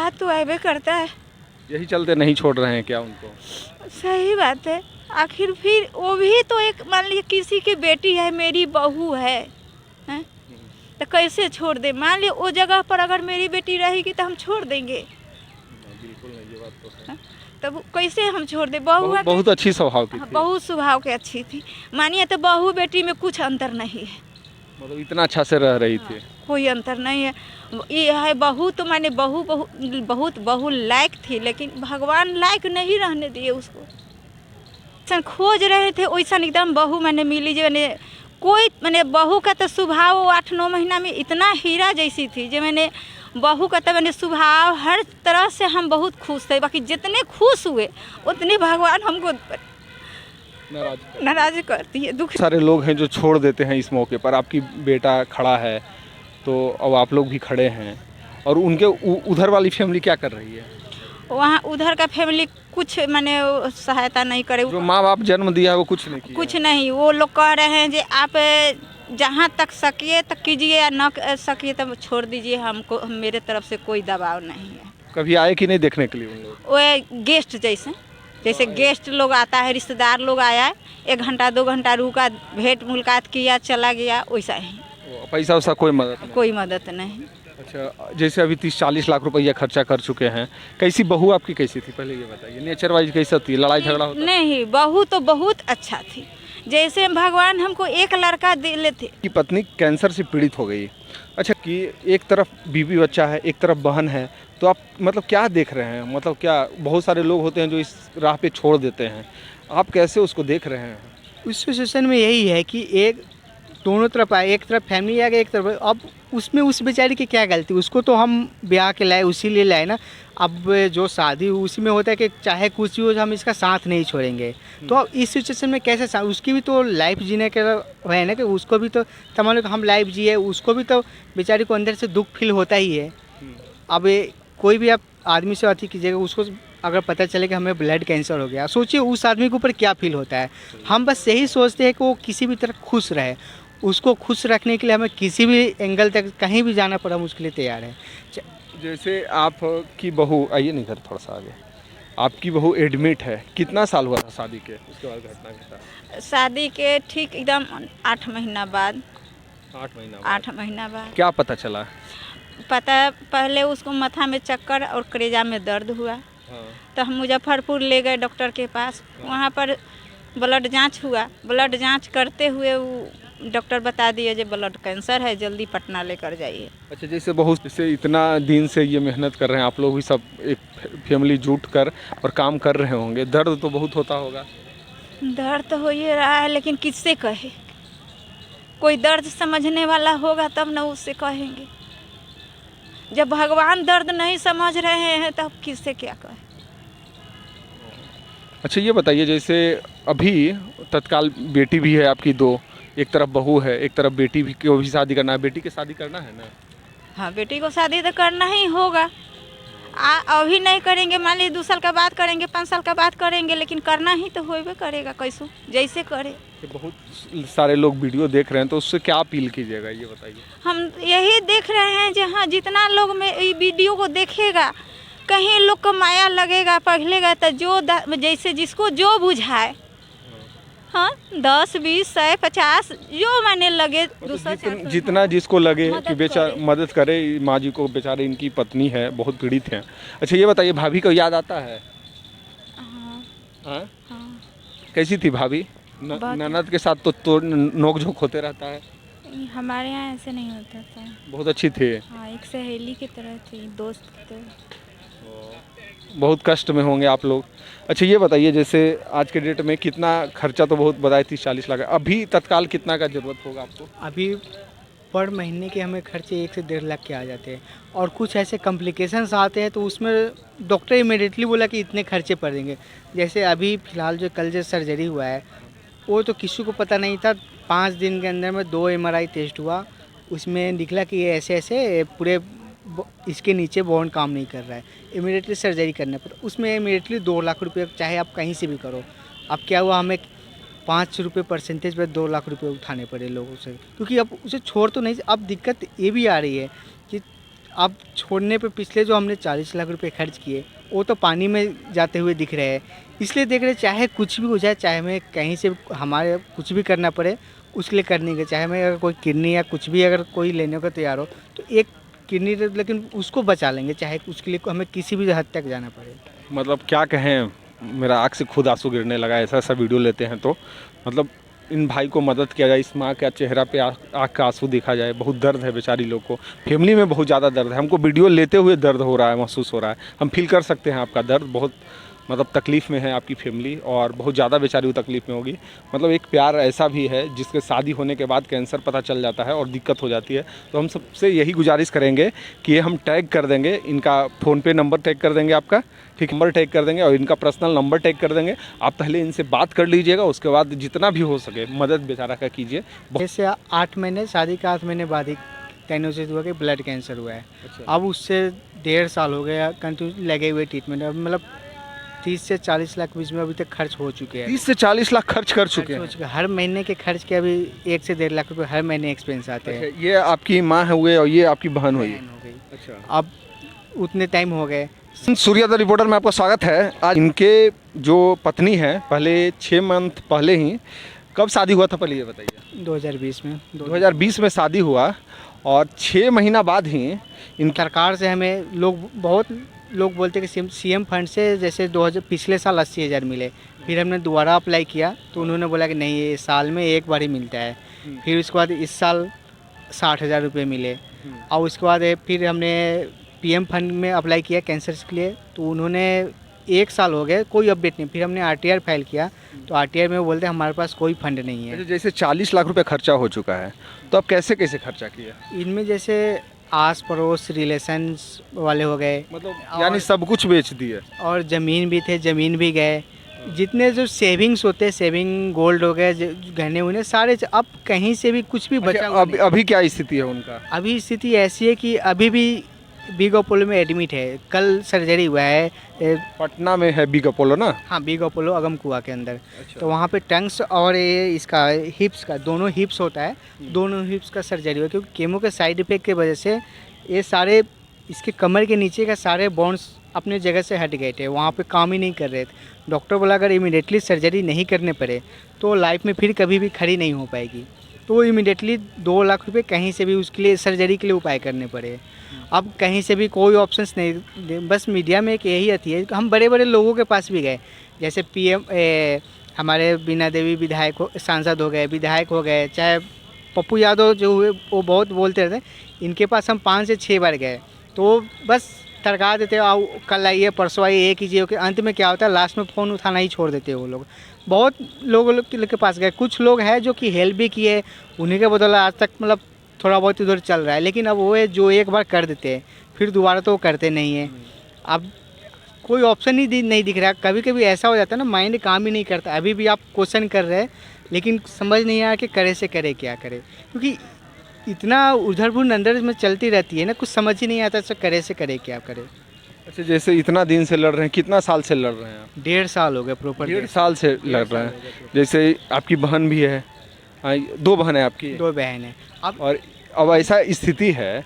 याद तो आवे करता है। यही चलते नहीं छोड़ रहे हैं क्या उनको? सही बात है। आखिर फिर वो भी तो एक, मान लीजिए किसी की बेटी है, मेरी बहू है, हैं? तो कैसे छोड़ दे? मान लीजिए वो जगह पर अगर मेरी बेटी रहेगी तो हम छोड़ देंगे? बिल्कुल नहीं, ये बात तो है। हैं? तब कैसे हम छोड़ दे? बहू है, बहुत अच्छी स्वभाव की थी। बहुत स्वभाव की अच्छी थी। मानिए तो बहू बेटी में कुछ अंतर नहीं है, मतलब इतना अच्छा से रह रही थी। कोई अंतर नहीं है। ये है बहू तो माने बहुत बहू लायक थी, लेकिन भगवान लायक नहीं रहने दिए उसको। वैसन खोज रहे थे वैसा एकदम बहू मैंने मिली जो मैंने कोई मैंने बहू का तो स्वभाव 8-9 महीना में इतना हीरा जैसी थी जो मैंने बहू का तो मैंने स्वभाव हर तरह से हम बहुत खुश थे। बाकी जितने खुश हुए उतने भगवान हमको नाराज करती है, दुख। सारे लोग हैं जो छोड़ देते हैं इस मौके पर। आपकी बेटा खड़ा है तो अब आप लोग भी खड़े हैं, और उनके उधर वाली फैमिली क्या कर रही है? वहाँ उधर का फैमिली कुछ मैंने सहायता नहीं करे। जो माँ बाप जन्म दिया है वो कुछ नहीं किया? कुछ नहीं। वो लोग कह रहे हैं कि आप जहाँ तक सकिए तक कीजिए, या न सकिए तब छोड़ दीजिए, हमको मेरे तरफ से कोई दबाव नहीं है। कभी आए कि नहीं देखने के लिए उन लोग? वो गेस्ट जैसे गेस्ट लोग आता है, रिश्तेदार लोग आया, 1 घंटा 2 घंटा रुका, भेंट मुलाकात किया, चला गया, वैसा ही। पैसा वैसा कोई मदद नहीं? कोई मदद नहीं। अच्छा, जैसे अभी 30-40 लाख रुपया खर्चा कर चुके हैं, कैसी बहू आपकी कैसी थी पहले ये बताइए? नेचर वाइज कैसा थी? लड़ाई झगड़ा होता? नहीं, बहू तो बहुत अच्छा थी। जैसे भगवान हमको एक लड़का दिले थे। की पत्नी कैंसर से पीड़ित हो गई। अच्छा, कि एक तरफ बीवी बच्चा है, एक तरफ बहन है, तो आप मतलब क्या देख रहे हैं? मतलब क्या बहुत सारे लोग होते हैं जो इस राह पे छोड़ देते हैं, आप कैसे उसको देख रहे हैं? उस सिचुएशन में यही है कि एक दोनों तरफ आए, एक तरफ फैमिली आ गई, एक तरफ। अब उसमें उस बेचारी की क्या गलती? उसको तो हम ब्याह के लाए, उसी लिए लाए ना। अब जो शादी उसी में होता है कि चाहे कुछ भी हो हम इसका साथ नहीं छोड़ेंगे। तो अब इस सिचुएशन में कैसे उसकी भी तो लाइफ जीने के है ना, कि उसको भी तो तमाम हम लाइफ जिए, उसको भी तो बेचारी को अंदर से दुख फील होता ही है। अब कोई भी आप आदमी से अति कीजिएगा, उसको अगर पता चले कि हमें ब्लड कैंसर हो गया, सोचिए उस आदमी के ऊपर क्या फील होता है। हम बस यही सोचते हैं कि वो किसी भी तरह खुश रहे। उसको खुश रखने के लिए हमें किसी भी एंगल तक कहीं भी जाना पड़ा, हम उसके लिए तैयार है। जैसे आपकी बहू, आइए नहीं घर थोड़ा सा आगे, आपकी बहू एडमिट है, कितना साल हुआ था शादी के? उसके बाद घटना घटा? शादी के ठीक एकदम 8 महीना बाद। 8 महीना? 8 महीना बाद क्या पता चला? पता, पहले उसको माथा में चक्कर और कलेजा में दर्द हुआ। हाँ। तो हम मुजफ्फरपुर ले गए डॉक्टर के पास। वहाँ पर ब्लड जांच हुआ। ब्लड जांच करते हुए वो डॉक्टर बता दिए जो ब्लड कैंसर है, जल्दी पटना लेकर जाइए। अच्छा, जैसे बहुत जैसे इतना दिन से ये मेहनत कर रहे हैं आप लोग भी, सब एक फैमिली जुट कर और काम कर रहे होंगे, दर्द तो बहुत होता होगा? दर्द तो हो ही रहा है, लेकिन किससे कहे? कोई दर्द समझने वाला होगा तब न उससे कहेंगे। जब भगवान दर्द नहीं समझ रहे हैं तब किससे क्या कहें? अच्छा, ये बताइए, जैसे अभी तत्काल बेटी भी है आपकी 2, एक तरफ बहू है, एक तरफ बेटी भी को भी शादी करना है। बेटी की शादी करना है ना? हाँ, बेटी को शादी तो करना ही होगा। अभी नहीं करेंगे, मान लीजिए 2 साल का बाद करेंगे, 5 साल का बाद करेंगे, लेकिन करना ही तो होबे करेगा, कैसो जैसे करे। कि बहुत सारे लोग वीडियो देख रहे हैं, तो उससे क्या अपील कीजिएगा ये बताइए? हम यही देख रहे हैं जहाँ जितना लोग में वीडियो को देखेगा, कहीं लोग को माया लगेगा, पगलेगा, तो जो जैसे जिसको जो बुझाए, हाँ, 10, 20, 100, 50 जो माने लगे, जितना जिसको लगे कि बेचारा करे। मदद करे। माँ जी को, बेचारे इनकी पत्नी है, बहुत पीड़ित हैं। अच्छा, ये बताइए, भाभी को याद आता है? हाँ, हाँ? हाँ। कैसी थी भाभी? ननद के साथ तो नोक झोंक होते रहता है। हमारे यहाँ ऐसे नहीं होता था। बहुत अच्छी थी। हाँ, एक सहेली की तरह थी, दोस्त की तरह। बहुत कष्ट में होंगे आप लोग। अच्छा, ये बताइए, जैसे आज के डेट में कितना खर्चा तो बहुत बताए 30-40 लाख, अभी तत्काल कितना का जरूरत होगा आपको? अभी पर महीने के हमें खर्चे 1 से 1.5 लाख के आ जाते हैं, और कुछ ऐसे कॉम्प्लिकेशंस आते हैं तो उसमें डॉक्टर इमीडिएटली बोला कि इतने खर्चे पड़ देंगे। जैसे अभी फ़िलहाल जो कल जो सर्जरी हुआ है, वो तो किसी को पता नहीं था। 5 दिन के अंदर में 2 MRI टेस्ट हुआ, उसमें निकला कि ये ऐसे ऐसे पूरे इसके नीचे बोन काम नहीं कर रहा है, इमीडिएटली सर्जरी करने पर। उसमें इमीडिएटली 2 लाख रुपये, चाहे आप कहीं से भी करो। अब क्या हुआ, हमें 5 रुपये परसेंटेज पे 2 लाख रुपये उठाने पड़े लोगों से, क्योंकि अब उसे छोड़ तो नहीं। अब दिक्कत ये भी आ रही है कि अब छोड़ने पे पिछले जो हमने 40 लाख रुपए खर्च किए वो तो पानी में जाते हुए दिख रहे हैं। इसलिए देख रहे हैं, चाहे कुछ भी हो जाए, चाहे हमें कहीं से हमारे कुछ भी करना पड़े उसके लिए करने के, चाहे हमें अगर कोई किडनी या कुछ भी अगर कोई लेने को तैयार हो तो एक किडनी, लेकिन उसको बचा लेंगे, चाहे उसके लिए हमें किसी भी हद तक जाना पड़े। मतलब क्या कहें, मेरा आँख से खुद आंसू गिरने लगा, ऐसा ऐसा वीडियो लेते हैं तो मतलब इन भाई को मदद किया जाए, इस माँ का चेहरा पे आँख का आंसू देखा जाए। बहुत दर्द है बेचारी लोग को, फैमिली में बहुत ज़्यादा दर्द है। हमको वीडियो लेते हुए दर्द हो रहा है, महसूस हो रहा है, हम फील कर सकते हैं आपका दर्द। बहुत मतलब तकलीफ़ में है आपकी फैमिली, और बहुत ज़्यादा बेचारी वो तकलीफ़ में होगी। मतलब एक प्यार ऐसा भी है जिसके शादी होने के बाद कैंसर पता चल जाता है और दिक्कत हो जाती है। तो हम सबसे यही गुजारिश करेंगे कि ये हम टैग कर देंगे, इनका फ़ोनपे नंबर टैग कर देंगे आपका, ठीक, नंबर टैग कर देंगे और इनका पर्सनल नंबर टैग कर देंगे। आप पहले इनसे बात कर लीजिएगा, उसके बाद जितना भी हो सके मदद बेचारा का कीजिए। जैसे 8 महीने, शादी के 8 महीने बाद ही डायग्नोसिस हुआ कि ब्लड कैंसर हुआ है। अब उससे 1.5 साल हो गया कंटिन्यू लगे हुए ट्रीटमेंट। अब मतलब 30 से 40 लाख बीच में अभी तक खर्च हो चुके हैं। 30 से 40 लाख खर्च कर चुके हो हैं। चुके हैं। हर महीने के खर्च के अभी 1 से 1.5 लाख रुपए हर महीने एक्सपेंस आते हैं। अच्छा, ये आपकी माँ है हुए और ये आपकी बहन हुई। बहन हो गई। अच्छा, अब उतने टाइम हो गए। सूर्योदय रिपोर्टर में आपका स्वागत है। आज इनके जो पत्नी है, पहले 6 मंथ पहले ही, कब शादी हुआ था पहले ये बताइए? 2020 में 2020 में शादी हुआ और 6 महीना बाद ही इन सरकार से हमें बहुत लोग बोलते कि सीएम फंड से जैसे 2000 पिछले साल 80,000 मिले। फिर हमने दोबारा अप्लाई किया तो उन्होंने बोला कि नहीं, ये साल में एक बार ही मिलता है। फिर उसके बाद इस साल 60,000 रुपये मिले। और उसके बाद फिर हमने पीएम फंड में अप्लाई किया कैंसर के लिए, तो उन्होंने 1 साल हो गए कोई अपडेट नहीं। फिर हमने आरटीआर फाइल किया तो आरटीआर में वो बोलते हमारे पास कोई फंड नहीं है। जैसे 40 लाख रुपए खर्चा हो चुका है, तो आप कैसे कैसे खर्चा किया? इनमें जैसे आस पड़ोस रिलेशंस वाले हो गए, मतलब यानी सब कुछ बेच दिए। और ज़मीन भी थे, ज़मीन भी गए। जितने जो सेविंग्स होते हैं, सेविंग गोल्ड हो गए, गहने उन्हें सारे, अब कहीं से भी कुछ भी बचा हुआ नहीं। अभी क्या स्थिति है उनका? अभी स्थिति ऐसी है कि अभी भी बिग अपोलो में एडमिट है। कल सर्जरी हुआ है। पटना में है बिग अपोलो ना? हाँ, बिग अपोलो अगम कुआ के अंदर। अच्छा। तो वहाँ पे टंग्स और ये इसका हिप्स का, दोनों हिप्स होता है, दोनों हिप्स का सर्जरी हुआ, क्योंकि केमो के साइड इफेक्ट की वजह से ये सारे इसके कमर के नीचे का सारे बोन्स अपने जगह से हट गए थे, वहाँ पे काम ही नहीं कर रहे थे। डॉक्टर बोला अगर इमीडिएटली सर्जरी नहीं करने पड़े तो लाइफ में फिर कभी भी खड़ी नहीं हो पाएगी। तो इमीडिएटली 2 लाख रुपए कहीं से भी उसके लिए सर्जरी के लिए उपाय करने पड़े। अब कहीं से भी कोई ऑप्शंस नहीं, बस मीडिया में एक यही आती है। हम बड़े बड़े लोगों के पास भी गए, जैसे पीएम हमारे बीना देवी विधायक सांसद हो गए, विधायक हो गए, चाहे पप्पू यादव जो हुए वो बहुत बोलते रहते। इनके पास हम 5 से 6 बार गए तो बस तड़का देते, आओ कल आइए परसों आइए, एक कीजिए के अंत में क्या होता है, लास्ट में फ़ोन उठाना ही छोड़ देते हैं वो लोग। बहुत लोगों के पास गए, कुछ लोग हैं जो कि हेल्प भी किए, उन्हीं के बदौलत आज तक मतलब थोड़ा बहुत इधर चल रहा है। लेकिन अब वो है जो एक बार कर देते हैं फिर दोबारा तो वो करते नहीं है। अब कोई ऑप्शन ही नहीं दिख रहा। कभी कभी ऐसा हो जाता है ना, माइंड काम ही नहीं करता। अभी भी आप क्वेश्चन कर रहे हैं लेकिन समझ नहीं आ रहा कि करे से करे क्या करे, क्योंकि इतना उधर अंदर में चलती रहती है ना, कुछ समझ ही नहीं आता करे से करे क्या करे। अच्छा, जैसे इतना दिन से लड़ रहे हैं, कितना साल से लड़ रहे हैं आप? 1.5 साल हो गए प्रॉपर। 1.5 साल से लड़ रहे हैं। जैसे आपकी बहन भी है, 2 बहन है आपकी? 2 बहन है। और अब ऐसा स्थिति है